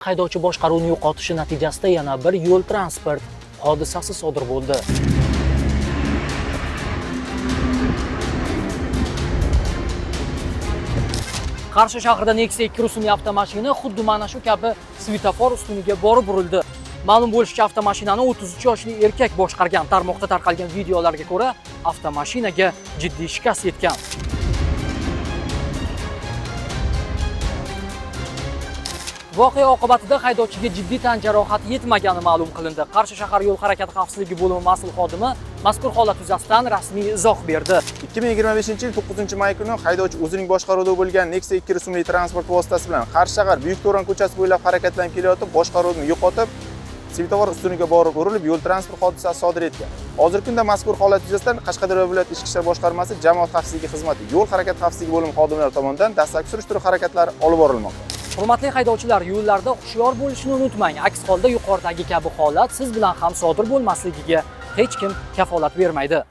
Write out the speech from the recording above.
Haydovchi boshqaruvni yo'qotishi natijasida yana bir yo'l transport hodisasi sodir bo'ldi. Qarshi shahrida Nexia 2 rusumli avtomashina xuddi mana shu kabi svetofor ustuniga borib urildi. Ma'lum bo'lishicha, avtomashinani 33 yoshli erkak boshqargan. Tarmoqda tarqalgan videolarga ko'ra, avtomashinaga jiddiy shikast yetgan. Voqea oqibatida haydovchiga jiddiy tan jarohati yetmagani ma'lum qilindi. Qarshi shahar yo'l harakati xavfsizligi bo'limi mas'ul xodimi mazkur holat yuzasidan rasmiy izoh berdi. 2025-yil 9-may kuni haydovchi o'zining boshqaruvida bo'lgan Nexia 2 rusumli transport vositasi bilan Qarshi shahar Buyuk To'ron ko'chasi bo'ylab harakatlanib kelayotib, boshqaruvni yo'qotib, svetofor ustuniga borib urilib, yo'l transport hodisasi sodir etgan. Hozirgi kunda mazkur holat yuzasidan Qashqadaryo viloyat Ichki ishlar boshqarmasi Jamoat xavfsizligi xizmati yo'l harakati xavfsizligi bo'limi xodimlari tomonidan dastlabki surishtiruv harakatlari olib borilmoqda. Hurmatli haydovchilar, yo'llarda hushyor bo'lishni unutmang. Aks holda yuqoridagi kabi holat siz bilan ham sodir bo'lmasligiga hech kim kafolat bermaydi.